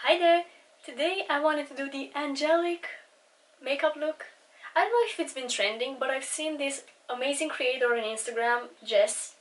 Hi there! Today I wanted to do the angelic makeup look. I don't know if it's been trending, but I've seen this amazing creator on Instagram, Jess.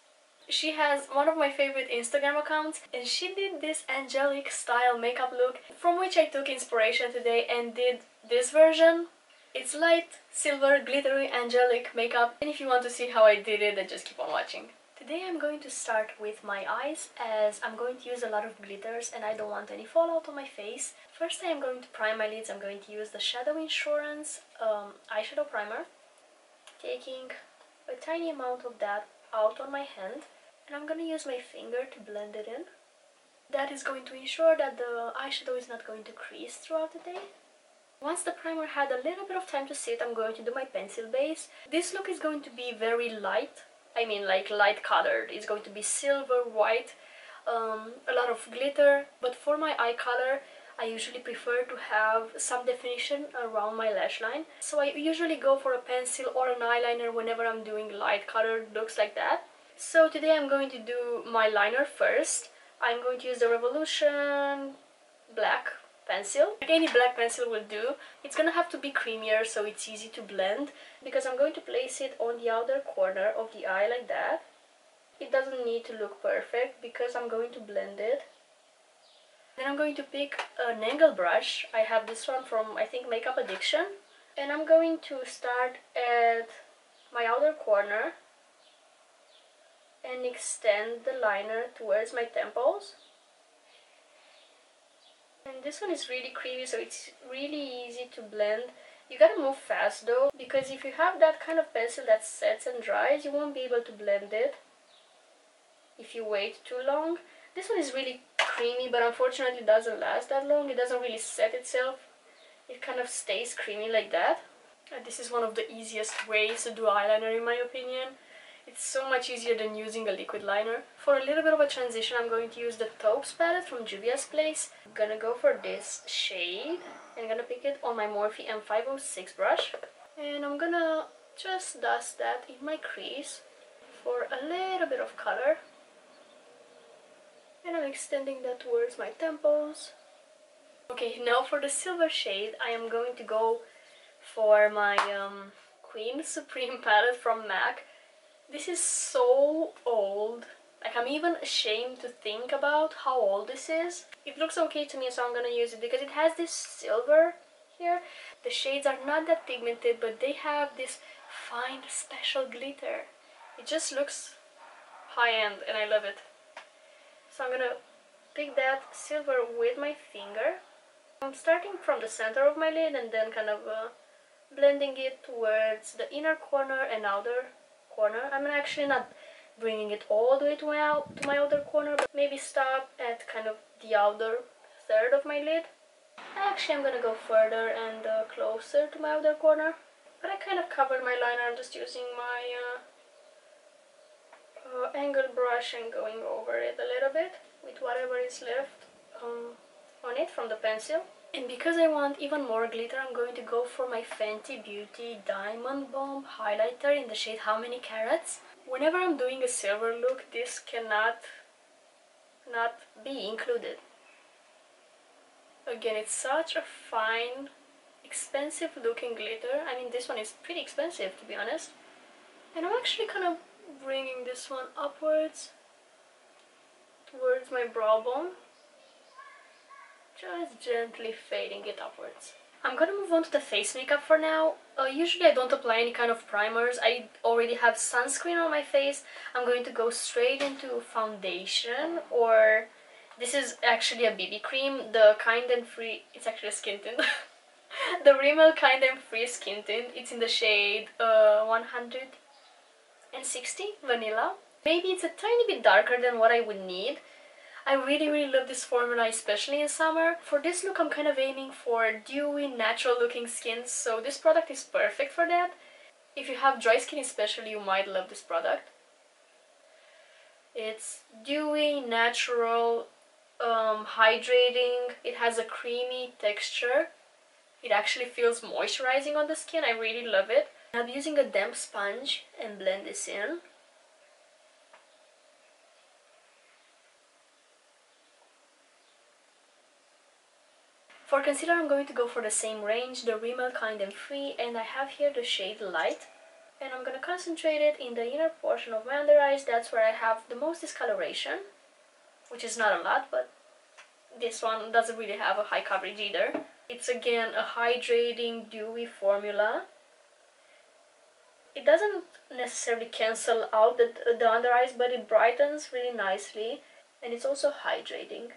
She has one of my favorite Instagram accounts and she did this angelic style makeup look from which I took inspiration today and did this version. It's light, silver, glittery, angelic makeup, and if you want to see how I did it, then just keep on watching. Today I'm going to start with my eyes as I'm going to use a lot of glitters and I don't want any fallout on my face. First I am going to prime my lids. I'm going to use the Shadow Insurance eyeshadow primer, taking a tiny amount of that out on my hand, and I'm going to use my finger to blend it in. That is going to ensure that the eyeshadow is not going to crease throughout the day. Once the primer had a little bit of time to sit, I'm going to do my pencil base. This look is going to be very light. I mean, like light colored. It's going to be silver, white, a lot of glitter. But for my eye color, I usually prefer to have some definition around my lash line. So I usually go for a pencil or an eyeliner whenever I'm doing light colored looks like that. So today I'm going to do my liner first. I'm going to use the Revolution black pencil. Any black pencil will do. It's gonna have to be creamier so it's easy to blend, because I'm going to place it on the outer corner of the eye like that. It doesn't need to look perfect because I'm going to blend it. Then I'm going to pick an angle brush. I have this one from, I think, Makeup Addiction, and I'm going to start at my outer corner and extend the liner towards my temples. And this one is really creamy, so it's really easy to blend. You gotta move fast though, because if you have that kind of pencil that sets and dries, you won't be able to blend it if you wait too long. This one is really creamy, but unfortunately it doesn't last that long. It doesn't really set itself. It kind of stays creamy like that. And this is one of the easiest ways to do eyeliner in my opinion. It's so much easier than using a liquid liner. For a little bit of a transition, I'm going to use the Taupes palette from Juvia's Place. I'm gonna go for this shade and I'm gonna pick it on my Morphe M506 brush. And I'm gonna just dust that in my crease for a little bit of color. And I'm extending that towards my temples. Okay, now for the silver shade, I am going to go for my Qween Supreme palette from MAC. This is so old. Like, I'm even ashamed to think about how old this is. It looks okay to me, so I'm gonna use it because it has this silver here. The shades are not that pigmented, but they have this fine special glitter. It just looks high-end and I love it. So I'm gonna pick that silver with my finger. I'm starting from the center of my lid and then kind of blending it towards the inner corner and outer corner. I'm actually not bringing it all the way to my outer corner, but maybe stop at kind of the outer third of my lid. Actually, I'm gonna go further and closer to my outer corner, but I kind of covered my liner. I'm just using my angle brush and going over it a little bit with whatever is left on it from the pencil. And because I want even more glitter, I'm going to go for my Fenty Beauty Diamond Bomb highlighter in the shade How Many Carats. Whenever I'm doing a silver look, this cannot not be included. Again, it's such a fine, expensive looking glitter. I mean, this one is pretty expensive, to be honest. And I'm actually kind of bringing this one upwards towards my brow bone. Just gently fading it upwards. I'm gonna move on to the face makeup for now. Usually I don't apply any kind of primers. I already have sunscreen on my face. I'm going to go straight into foundation, or this is actually a BB cream, the Kind and Free, it's actually a skin tint. The Rimmel Kind and Free Skin Tint. It's in the shade 160 Vanilla. Maybe it's a tiny bit darker than what I would need. I really love this formula, especially in summer. For this look, I'm kind of aiming for dewy, natural looking skin, so this product is perfect for that. If you have dry skin especially, you might love this product. It's dewy, natural, hydrating. It has a creamy texture. It actually feels moisturizing on the skin. I really love it. I'm using a damp sponge and blend this in. For concealer, I'm going to go for the same range, the Rimmel Kind and Free, and I have here the shade Light. And I'm going to concentrate it in the inner portion of my under eyes. That's where I have the most discoloration, which is not a lot, but this one doesn't really have a high coverage either. It's again a hydrating, dewy formula. It doesn't necessarily cancel out the under eyes, but it brightens really nicely, and it's also hydrating,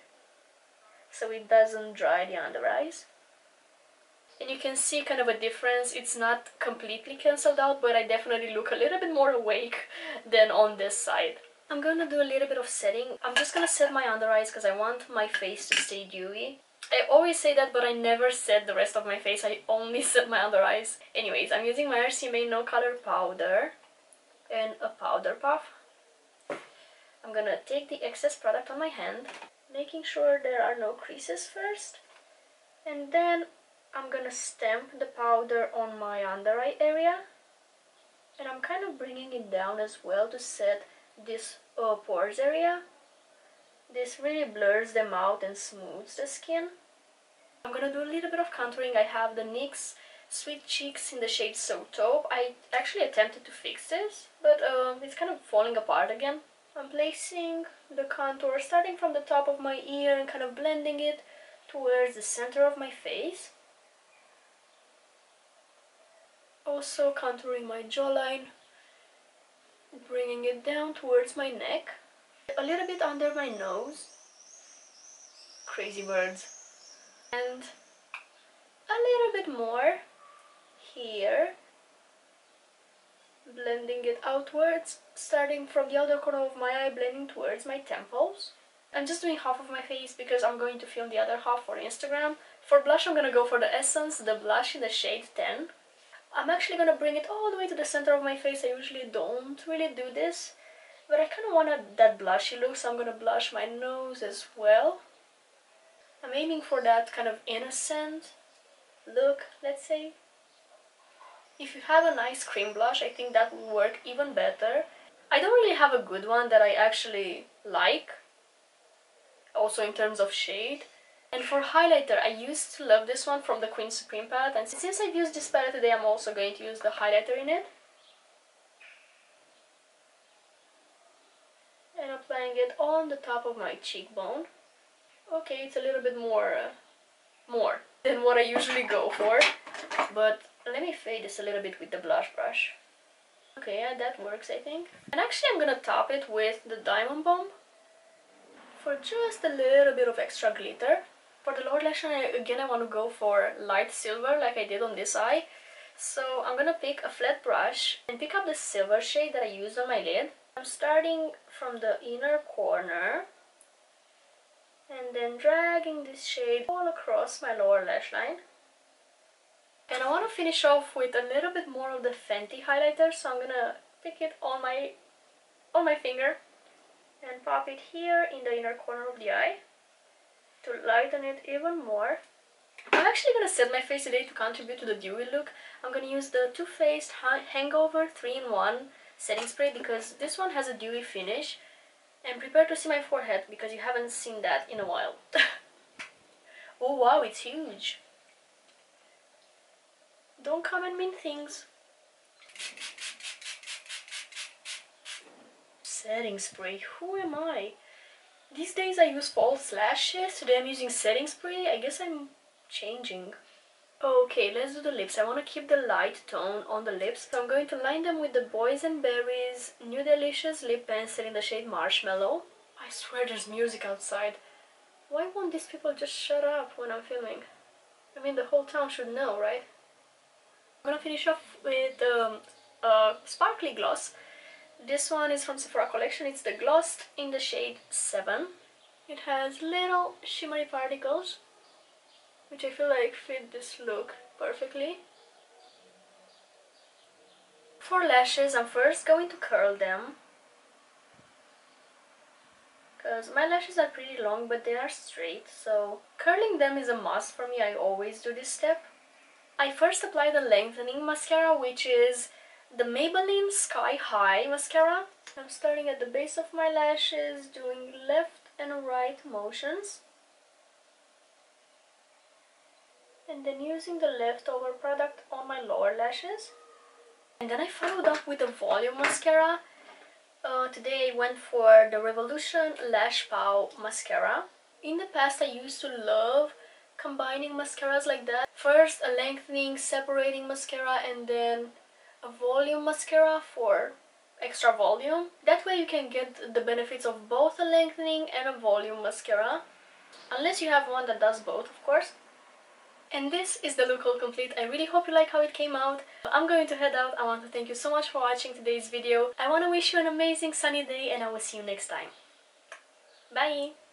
so it doesn't dry the under eyes. And you can see kind of a difference. It's not completely cancelled out, but I definitely look a little bit more awake than on this side. I'm gonna do a little bit of setting. I'm just gonna set my under eyes because I want my face to stay dewy. I always say that, but I never set the rest of my face. I only set my under eyes. Anyways, I'm using my RCMA No Color Powder and a powder puff. I'm gonna take the excess product on my hand, making sure there are no creases first. And then I'm gonna stamp the powder on my under eye area. And I'm kind of bringing it down as well to set this pores area. This really blurs them out and smooths the skin. I'm gonna do a little bit of contouring. I have the NYX Sweet Cheeks in the shade So Taupe. I actually attempted to fix this, but it's kind of falling apart again. I'm placing the contour starting from the top of my ear and kind of blending it towards the center of my face. Also contouring my jawline, bringing it down towards my neck, a little bit under my nose, crazy birds, and a little bit more here, blending it outwards, starting from the outer corner of my eye, blending towards my temples. I'm just doing half of my face because I'm going to film the other half for Instagram. For blush, I'm gonna go for the Essence, the blush in the shade 10. I'm actually gonna bring it all the way to the center of my face. I usually don't really do this, but I kind of want that blushy look, so I'm gonna blush my nose as well. I'm aiming for that kind of innocent look, let's say. If you have a nice cream blush, I think that would work even better. I don't really have a good one that I actually like, also in terms of shade. And for highlighter, I used to love this one from the Qween Supreme palette, and since I've used this palette today, I'm also going to use the highlighter in it. And applying it on the top of my cheekbone. Okay, it's a little bit more than what I usually go for, but let me fade this a little bit with the blush brush. Okay, yeah, that works, I think. And actually I'm gonna top it with the Diamond Bomb for just a little bit of extra glitter. For the lower lash line, again, I want to go for light silver like I did on this eye. So I'm gonna pick a flat brush and pick up the silver shade that I used on my lid. I'm starting from the inner corner and then dragging this shade all across my lower lash line. And I want to finish off with a little bit more of the Fenty highlighter, so I'm gonna pick it on my finger and pop it here in the inner corner of the eye to lighten it even more. I'm actually gonna set my face today to contribute to the dewy look. I'm gonna use the Too Faced Hangover 3-in-1 setting spray because this one has a dewy finish. And prepare to see my forehead because you haven't seen that in a while. Oh wow, it's huge. Don't come and mean things. Setting spray, who am I? These days I use false lashes, today I'm using setting spray. I guess I'm changing. Okay, let's do the lips. I want to keep the light tone on the lips. So I'm going to line them with the Boysenberry's Nudelicious lip pencil in the shade Marshmallow. I swear there's music outside. Why won't these people just shut up when I'm filming? I mean, the whole town should know, right? I'm gonna finish off with a sparkly gloss. This one is from Sephora Collection. It's the gloss in the shade 7. It has little shimmery particles, which I feel like fit this look perfectly. For lashes, I'm first going to curl them, because my lashes are pretty long but they are straight, so curling them is a must for me. I always do this step. I first apply the lengthening mascara, which is the Maybelline Sky High mascara. I'm starting at the base of my lashes, doing left and right motions. and then using the leftover product on my lower lashes. And then I followed up with a volume mascara. Today I went for the Revolution Lash Pow mascara. In the past I used to love combining mascaras like that. First a lengthening, separating mascara, and then a volume mascara for extra volume. That way you can get the benefits of both a lengthening and a volume mascara. Unless you have one that does both, of course. And this is the look all complete. I really hope you like how it came out. I'm going to head out. I want to thank you so much for watching today's video. I want to wish you an amazing sunny day, and I will see you next time. Bye!